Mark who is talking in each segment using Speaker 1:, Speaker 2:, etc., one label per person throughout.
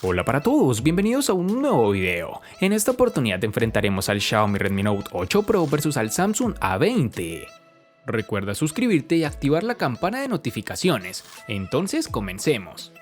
Speaker 1: Hola para todos, bienvenidos a un nuevo video. En esta oportunidad enfrentaremos al Xiaomi Redmi Note 8 Pro versus al Samsung A20. Recuerda suscribirte y activar la campana de notificaciones. Entonces comencemos.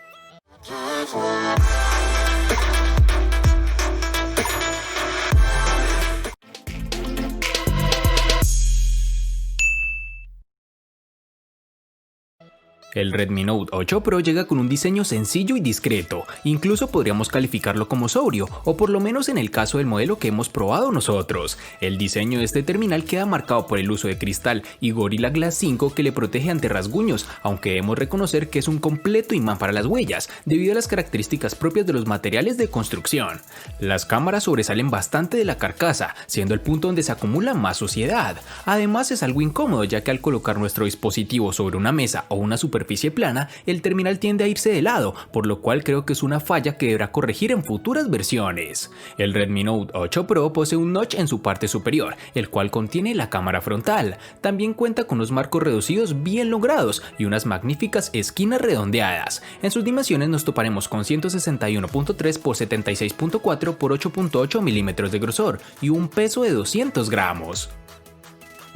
Speaker 1: El Redmi Note 8 Pro llega con un diseño sencillo y discreto, incluso podríamos calificarlo como sobrio, o por lo menos en el caso del modelo que hemos probado nosotros. El diseño de este terminal queda marcado por el uso de cristal y Gorilla Glass 5 que le protege ante rasguños, aunque debemos reconocer que es un completo imán para las huellas, debido a las características propias de los materiales de construcción. Las cámaras sobresalen bastante de la carcasa, siendo el punto donde se acumula más suciedad. Además es algo incómodo, ya que al colocar nuestro dispositivo sobre una mesa o una superficie plana, el terminal tiende a irse de lado, por lo cual creo que es una falla que deberá corregir en futuras versiones. El Redmi Note 8 Pro posee un notch en su parte superior, el cual contiene la cámara frontal. También cuenta con unos marcos reducidos bien logrados y unas magníficas esquinas redondeadas. En sus dimensiones nos toparemos con 161.3 x 76.4 x 8.8 milímetros de grosor y un peso de 200 gramos.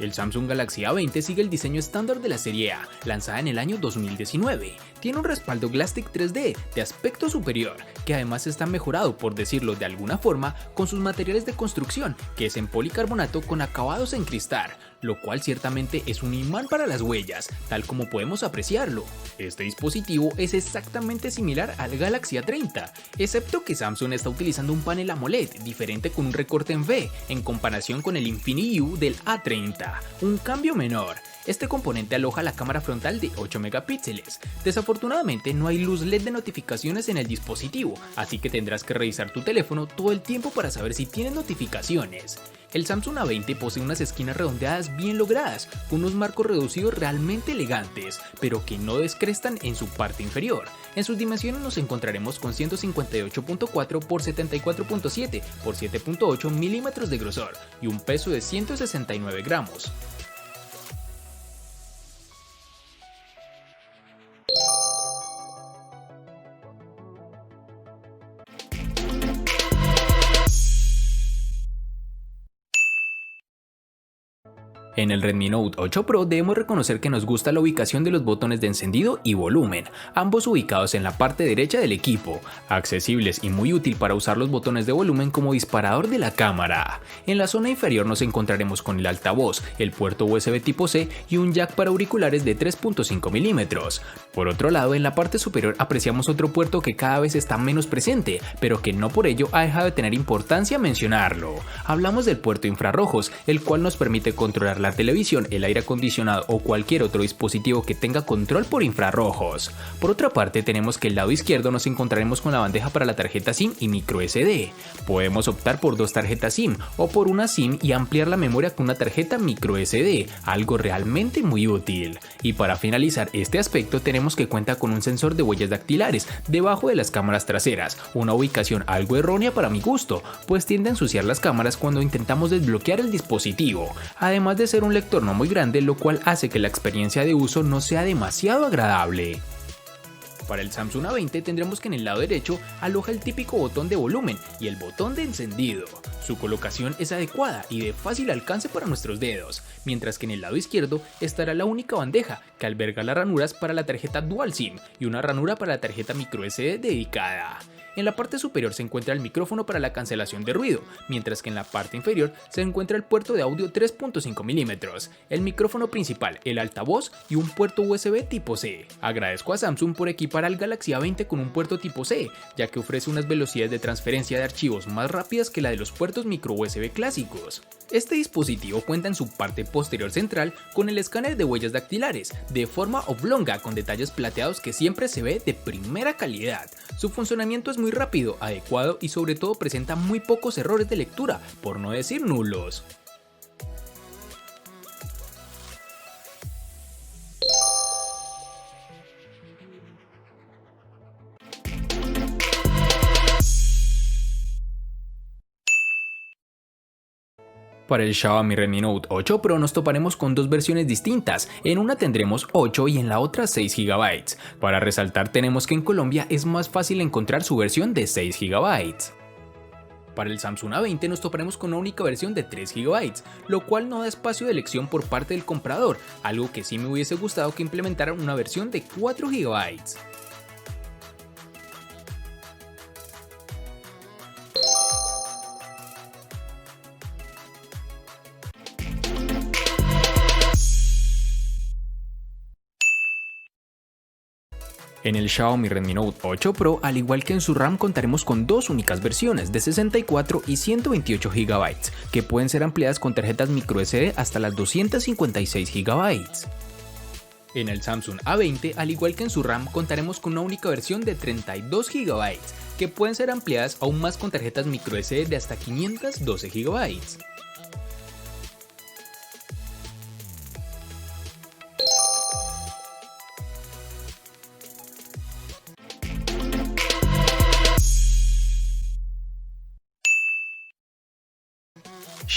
Speaker 1: El Samsung Galaxy A20 sigue el diseño estándar de la serie A, lanzada en el año 2019. Tiene un respaldo Glasstic 3D de aspecto superior, que además está mejorado, por decirlo de alguna forma, con sus materiales de construcción, que es en policarbonato con acabados en cristal, lo cual ciertamente es un imán para las huellas, tal como podemos apreciarlo. Este dispositivo es exactamente similar al Galaxy A30, excepto que Samsung está utilizando un panel AMOLED diferente con un recorte en V, en comparación con el Infinity U del A30, un cambio menor. Este componente aloja la cámara frontal de 8 megapíxeles. Desafortunadamente no hay luz LED de notificaciones en el dispositivo, así que tendrás que revisar tu teléfono todo el tiempo para saber si tiene notificaciones. El Samsung A20 posee unas esquinas redondeadas bien logradas, con unos marcos reducidos realmente elegantes, pero que no descrestan en su parte inferior. En sus dimensiones nos encontraremos con 158.4 x 74.7 x 7.8 milímetros de grosor y un peso de 169 gramos. En el Redmi Note 8 Pro debemos reconocer que nos gusta la ubicación de los botones de encendido y volumen, ambos ubicados en la parte derecha del equipo, accesibles y muy útil para usar los botones de volumen como disparador de la cámara. En la zona inferior nos encontraremos con el altavoz, el puerto USB tipo C y un jack para auriculares de 3.5 milímetros. Por otro lado, en la parte superior apreciamos otro puerto que cada vez está menos presente, pero que no por ello ha dejado de tener importancia mencionarlo. Hablamos del puerto infrarrojos, el cual nos permite controlar la televisión, el aire acondicionado o cualquier otro dispositivo que tenga control por infrarrojos. Por otra parte, tenemos que el lado izquierdo nos encontraremos con la bandeja para la tarjeta SIM y micro SD. Podemos optar por dos tarjetas SIM o por una SIM y ampliar la memoria con una tarjeta micro SD, algo realmente muy útil. Y para finalizar este aspecto tenemos que cuenta con un sensor de huellas dactilares debajo de las cámaras traseras, una ubicación algo errónea para mi gusto, pues tiende a ensuciar las cámaras cuando intentamos desbloquear el dispositivo, además de ser un lector no muy grande, lo cual hace que la experiencia de uso no sea demasiado agradable. Para el Samsung A20 tendremos que en el lado derecho aloja el típico botón de volumen y el botón de encendido. Su colocación es adecuada y de fácil alcance para nuestros dedos, mientras que en el lado izquierdo estará la única bandeja que alberga las ranuras para la tarjeta Dual SIM y una ranura para la tarjeta microSD dedicada. En la parte superior se encuentra el micrófono para la cancelación de ruido, mientras que en la parte inferior se encuentra el puerto de audio 3.5 milímetros, el micrófono principal, el altavoz y un puerto USB tipo C. Agradezco a Samsung por equipar al Galaxy A20 con un puerto tipo C, ya que ofrece unas velocidades de transferencia de archivos más rápidas que la de los puertos micro USB clásicos. Este dispositivo cuenta en su parte posterior central con el escáner de huellas dactilares, de forma oblonga con detalles plateados que siempre se ve de primera calidad. Su funcionamiento es muy rápido, adecuado y sobre todo presenta muy pocos errores de lectura, por no decir nulos. Para el Xiaomi Redmi Note 8 Pro nos toparemos con dos versiones distintas, en una tendremos 8 y en la otra 6 GB. Para resaltar tenemos que en Colombia es más fácil encontrar su versión de 6 GB. Para el Samsung A20 nos toparemos con una única versión de 3 GB, lo cual no da espacio de elección por parte del comprador, algo que sí me hubiese gustado que implementaran una versión de 4 GB. En el Xiaomi Redmi Note 8 Pro, al igual que en su RAM, contaremos con dos únicas versiones de 64 y 128 GB, que pueden ser ampliadas con tarjetas microSD hasta las 256 GB. En el Samsung A20, al igual que en su RAM, contaremos con una única versión de 32 GB, que pueden ser ampliadas aún más con tarjetas microSD de hasta 512 GB.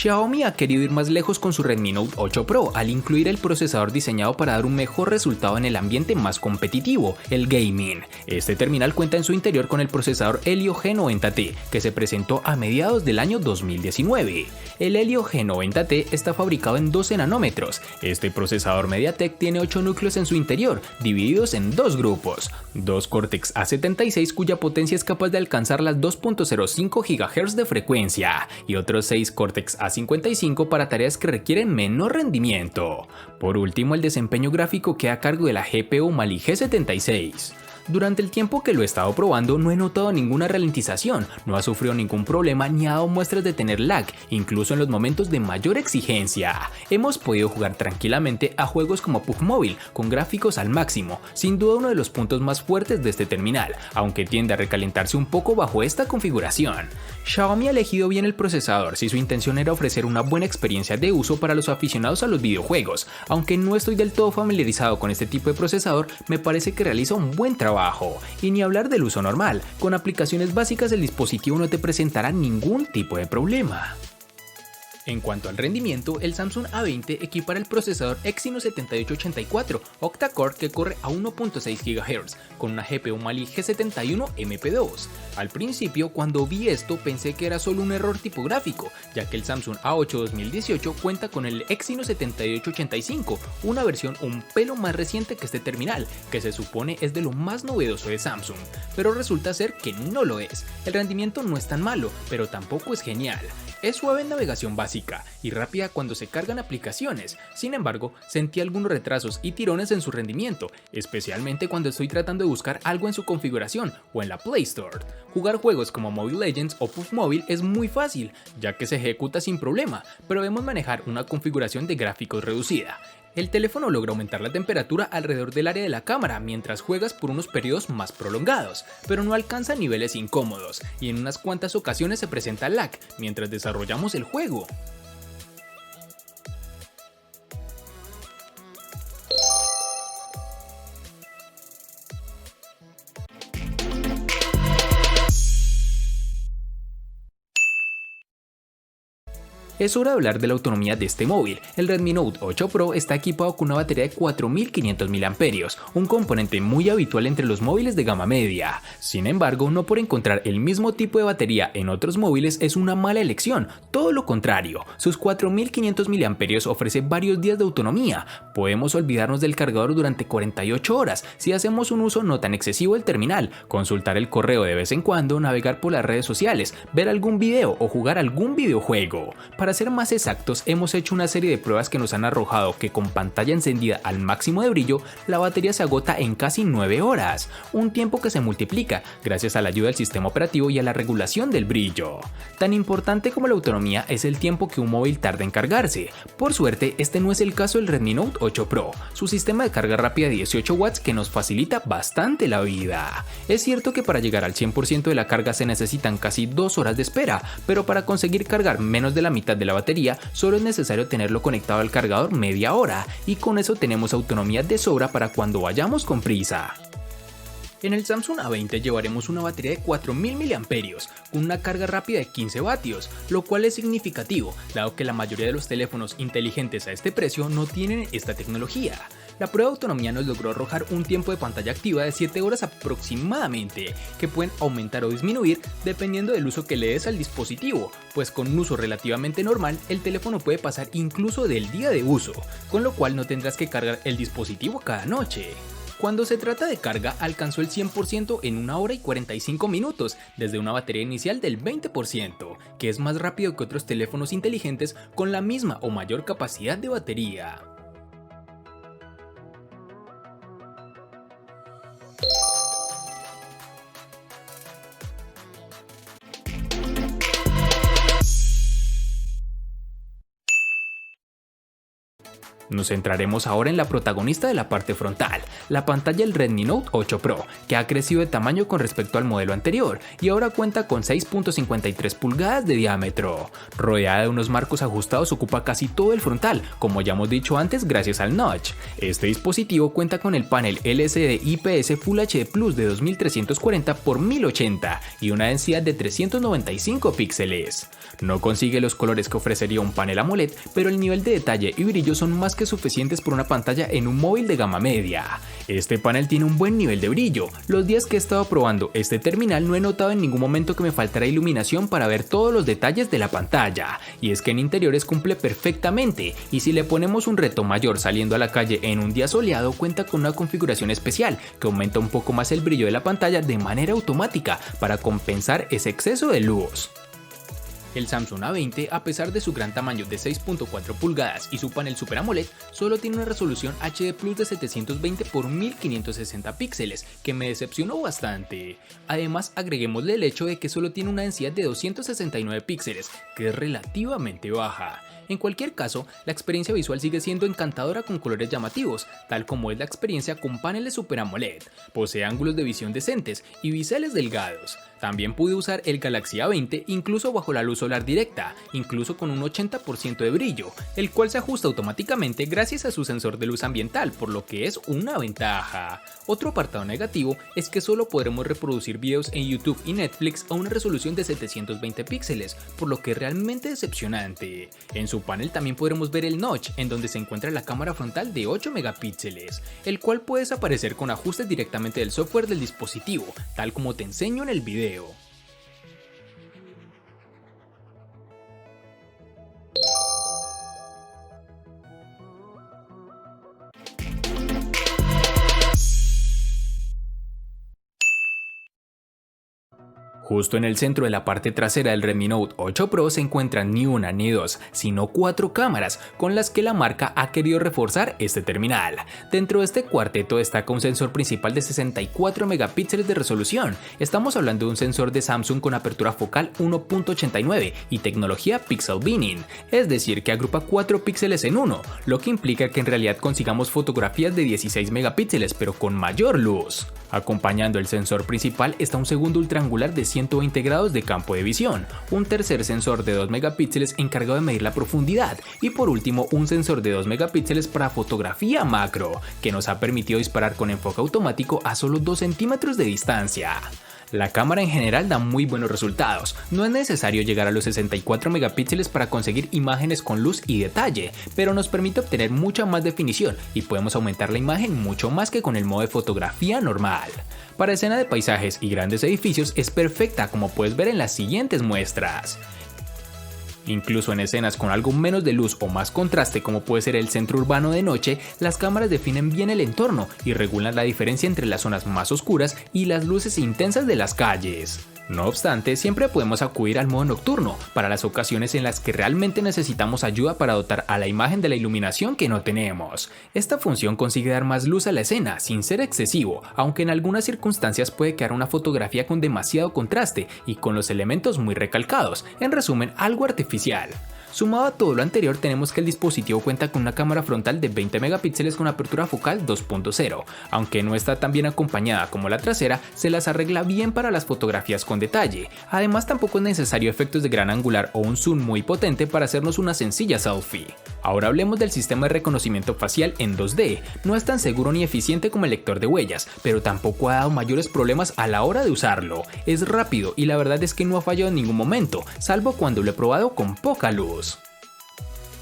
Speaker 1: Xiaomi ha querido ir más lejos con su Redmi Note 8 Pro al incluir el procesador diseñado para dar un mejor resultado en el ambiente más competitivo, el gaming. Este terminal cuenta en su interior con el procesador Helio G90T, que se presentó a mediados del año 2019. El Helio G90T está fabricado en 12 nanómetros. Este procesador MediaTek tiene 8 núcleos en su interior, divididos en dos grupos. Dos Cortex A76 cuya potencia es capaz de alcanzar las 2.05 GHz de frecuencia y otros 6 Cortex A55 para tareas que requieren menor rendimiento. Por último, el desempeño gráfico queda a cargo de la GPU Mali G76. Durante el tiempo que lo he estado probando no he notado ninguna ralentización, no ha sufrido ningún problema ni ha dado muestras de tener lag, incluso en los momentos de mayor exigencia. Hemos podido jugar tranquilamente a juegos como PUBG Mobile, con gráficos al máximo, sin duda uno de los puntos más fuertes de este terminal, aunque tiende a recalentarse un poco bajo esta configuración. Xiaomi ha elegido bien el procesador si su intención era ofrecer una buena experiencia de uso para los aficionados a los videojuegos. Aunque no estoy del todo familiarizado con este tipo de procesador, me parece que realiza un buen trabajo. Y ni hablar del uso normal, con aplicaciones básicas el dispositivo no te presentará ningún tipo de problema. En cuanto al rendimiento, el Samsung A20 equipara el procesador Exynos 7884 octa-core que corre a 1.6 GHz con una GPU Mali G71 MP2. Al principio, cuando vi esto, pensé que era solo un error tipográfico, ya que el Samsung A8 2018 cuenta con el Exynos 7885, una versión un pelo más reciente que este terminal, que se supone es de lo más novedoso de Samsung, pero resulta ser que no lo es. El rendimiento no es tan malo, pero tampoco es genial. Es suave en navegación básica y rápida cuando se cargan aplicaciones. Sin embargo, sentí algunos retrasos y tirones en su rendimiento, especialmente cuando estoy tratando de buscar algo en su configuración o en la Play Store. Jugar juegos como Mobile Legends o PUBG Mobile es muy fácil, ya que se ejecuta sin problema, pero debemos manejar una configuración de gráficos reducida. El teléfono logra aumentar la temperatura alrededor del área de la cámara mientras juegas por unos periodos más prolongados, pero no alcanza niveles incómodos y en unas cuantas ocasiones se presenta lag mientras desarrollamos el juego. Es hora de hablar de la autonomía de este móvil. El Redmi Note 8 Pro está equipado con una batería de 4500 mAh, un componente muy habitual entre los móviles de gama media. Sin embargo, no por encontrar el mismo tipo de batería en otros móviles es una mala elección, todo lo contrario. Sus 4500 mAh ofrece varios días de autonomía. Podemos olvidarnos del cargador durante 48 horas si hacemos un uso no tan excesivo del terminal, consultar el correo de vez en cuando, navegar por las redes sociales, ver algún video o jugar algún videojuego. Para ser más exactos, hemos hecho una serie de pruebas que nos han arrojado que con pantalla encendida al máximo de brillo, la batería se agota en casi 9 horas, un tiempo que se multiplica gracias a la ayuda del sistema operativo y a la regulación del brillo. Tan importante como la autonomía es el tiempo que un móvil tarda en cargarse. Por suerte, este no es el caso del Redmi Note 8 Pro, su sistema de carga rápida de 18 watts que nos facilita bastante la vida. Es cierto que para llegar al 100% de la carga se necesitan casi 2 horas de espera, pero para conseguir cargar menos de la mitad de la batería solo es necesario tenerlo conectado al cargador media hora y con eso tenemos autonomía de sobra para cuando vayamos con prisa. En el Samsung A20 llevaremos una batería de 4000 mAh con una carga rápida de 15 vatios, lo cual es significativo, dado que la mayoría de los teléfonos inteligentes a este precio no tienen esta tecnología. La prueba de autonomía nos logró arrojar un tiempo de pantalla activa de 7 horas aproximadamente, que pueden aumentar o disminuir dependiendo del uso que le des al dispositivo, pues con un uso relativamente normal el teléfono puede pasar incluso del día de uso, con lo cual no tendrás que cargar el dispositivo cada noche. Cuando se trata de carga, alcanzó el 100% en 1 hora y 45 minutos, desde una batería inicial del 20%, que es más rápido que otros teléfonos inteligentes con la misma o mayor capacidad de batería. Nos centraremos ahora en la protagonista de la parte frontal, la pantalla del Redmi Note 8 Pro, que ha crecido de tamaño con respecto al modelo anterior y ahora cuenta con 6.53 pulgadas de diámetro. Rodeada de unos marcos ajustados ocupa casi todo el frontal, como ya hemos dicho antes gracias al notch. Este dispositivo cuenta con el panel LCD IPS Full HD Plus de 2340 x 1080 y una densidad de 395 píxeles. No consigue los colores que ofrecería un panel AMOLED, pero el nivel de detalle y brillo son más que suficientes por una pantalla en un móvil de gama media. Este panel tiene un buen nivel de brillo. Los días que he estado probando este terminal no he notado en ningún momento que me faltara iluminación para ver todos los detalles de la pantalla, y es que en interiores cumple perfectamente, y si le ponemos un reto mayor saliendo a la calle en un día soleado, cuenta con una configuración especial que aumenta un poco más el brillo de la pantalla de manera automática para compensar ese exceso de luz. El Samsung A20, a pesar de su gran tamaño de 6.4 pulgadas y su panel Super AMOLED, solo tiene una resolución HD Plus de 720 x 1560 píxeles, que me decepcionó bastante. Además, agreguémosle el hecho de que solo tiene una densidad de 269 píxeles, que es relativamente baja. En cualquier caso, la experiencia visual sigue siendo encantadora con colores llamativos, tal como es la experiencia con paneles Super AMOLED. Posee ángulos de visión decentes y biseles delgados. También pude usar el Galaxy A20 incluso bajo la luz solar directa, incluso con un 80% de brillo, el cual se ajusta automáticamente gracias a su sensor de luz ambiental, por lo que es una ventaja. Otro apartado negativo es que solo podremos reproducir videos en YouTube y Netflix a una resolución de 720 píxeles, por lo que es realmente decepcionante. En su panel también podremos ver el notch, en donde se encuentra la cámara frontal de 8 megapíxeles, el cual puede desaparecer con ajustes directamente del software del dispositivo, tal como te enseño en el video. Justo en el centro de la parte trasera del Redmi Note 8 Pro se encuentran ni una ni dos, sino 4 cámaras con las que la marca ha querido reforzar este terminal. Dentro de este cuarteto destaca un sensor principal de 64 megapíxeles de resolución. Estamos hablando de un sensor de Samsung con apertura focal 1.89 y tecnología Pixel Binning, es decir que agrupa 4 píxeles en uno, lo que implica que en realidad consigamos fotografías de 16 megapíxeles pero con mayor luz. Acompañando el sensor principal está un segundo ultraangular de 120 grados de campo de visión, un tercer sensor de 2 megapíxeles encargado de medir la profundidad y por último un sensor de 2 megapíxeles para fotografía macro, que nos ha permitido disparar con enfoque automático a solo 2 centímetros de distancia. La cámara en general da muy buenos resultados, no es necesario llegar a los 64 megapíxeles para conseguir imágenes con luz y detalle, pero nos permite obtener mucha más definición y podemos aumentar la imagen mucho más que con el modo de fotografía normal. Para escena de paisajes y grandes edificios es perfecta, como puedes ver en las siguientes muestras. Incluso en escenas con algo menos de luz o más contraste, como puede ser el centro urbano de noche, las cámaras definen bien el entorno y regulan la diferencia entre las zonas más oscuras y las luces intensas de las calles. No obstante, siempre podemos acudir al modo nocturno para las ocasiones en las que realmente necesitamos ayuda para dotar a la imagen de la iluminación que no tenemos. Esta función consigue dar más luz a la escena sin ser excesivo, aunque en algunas circunstancias puede quedar una fotografía con demasiado contraste y con los elementos muy recalcados, en resumen algo artificial. Sumado a todo lo anterior, tenemos que el dispositivo cuenta con una cámara frontal de 20 megapíxeles con apertura focal 2.0, aunque no está tan bien acompañada como la trasera, se las arregla bien para las fotografías con detalle. Además, tampoco es necesario efectos de gran angular o un zoom muy potente para hacernos una sencilla selfie. Ahora hablemos del sistema de reconocimiento facial en 2D. No es tan seguro ni eficiente como el lector de huellas, pero tampoco ha dado mayores problemas a la hora de usarlo. Es rápido y la verdad es que no ha fallado en ningún momento, salvo cuando lo he probado con poca luz.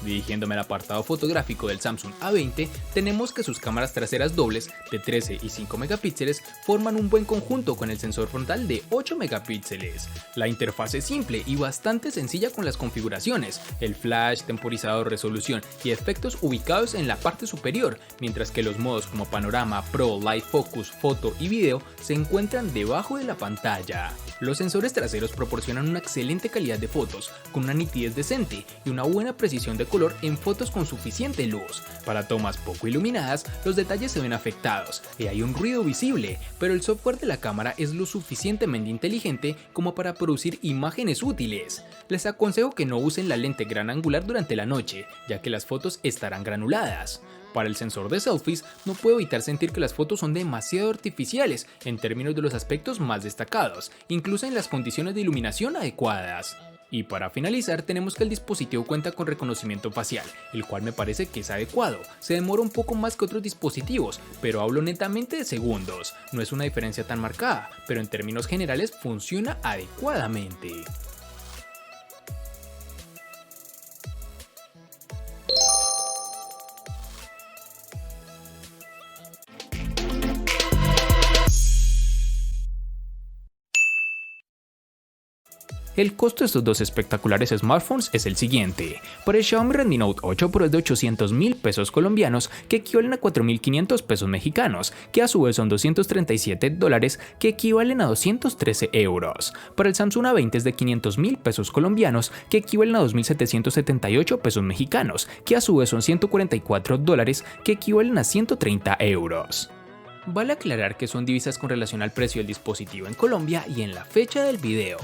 Speaker 1: Dirigiéndome al apartado fotográfico del Samsung A20, tenemos que sus cámaras traseras dobles de 13 y 5 megapíxeles forman un buen conjunto con el sensor frontal de 8 megapíxeles. La interfaz es simple y bastante sencilla con las configuraciones, el flash, temporizador, resolución y efectos ubicados en la parte superior, mientras que los modos como panorama, pro, live focus, foto y video se encuentran debajo de la pantalla. Los sensores traseros proporcionan una excelente calidad de fotos, con una nitidez decente y una buena precisión de color en fotos con suficiente luz. Para tomas poco iluminadas, los detalles se ven afectados y hay un ruido visible, pero el software de la cámara es lo suficientemente inteligente como para producir imágenes útiles. Les aconsejo que no usen la lente gran angular durante la noche, ya que las fotos estarán granuladas. Para el sensor de selfies, no puedo evitar sentir que las fotos son demasiado artificiales en términos de los aspectos más destacados, incluso en las condiciones de iluminación adecuadas. Y para finalizar, tenemos que el dispositivo cuenta con reconocimiento facial, el cual me parece que es adecuado. Se demora un poco más que otros dispositivos, pero hablo netamente de segundos. No es una diferencia tan marcada, pero en términos generales funciona adecuadamente. El costo de estos dos espectaculares smartphones es el siguiente. Para el Xiaomi Redmi Note 8 Pro es de 800.000 pesos colombianos, que equivalen a 4.500 pesos mexicanos, que a su vez son $237, que equivalen a 213 euros. Para el Samsung A20 es de 500.000 pesos colombianos, que equivalen a 2.778 pesos mexicanos, que a su vez son $144, que equivalen a 130 euros. Vale aclarar que son divisas con relación al precio del dispositivo en Colombia y en la fecha del video.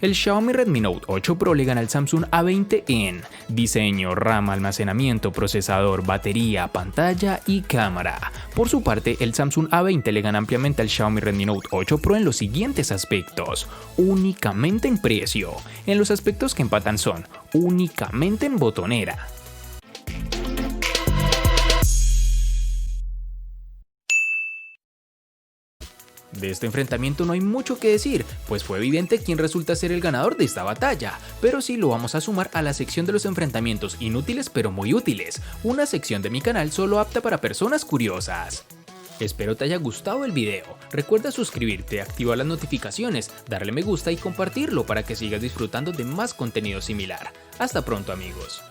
Speaker 1: El Xiaomi Redmi Note 8 Pro le gana al Samsung A20 en diseño, RAM, almacenamiento, procesador, batería, pantalla y cámara. Por su parte, el Samsung A20 le gana ampliamente al Xiaomi Redmi Note 8 Pro en los siguientes aspectos: únicamente en precio. En los aspectos que empatan son únicamente en botonera. De este enfrentamiento no hay mucho que decir, pues fue evidente quién resulta ser el ganador de esta batalla, pero sí lo vamos a sumar a la sección de los enfrentamientos inútiles pero muy útiles, una sección de mi canal solo apta para personas curiosas. Espero te haya gustado el video, recuerda suscribirte, activar las notificaciones, darle me gusta y compartirlo para que sigas disfrutando de más contenido similar. Hasta pronto amigos.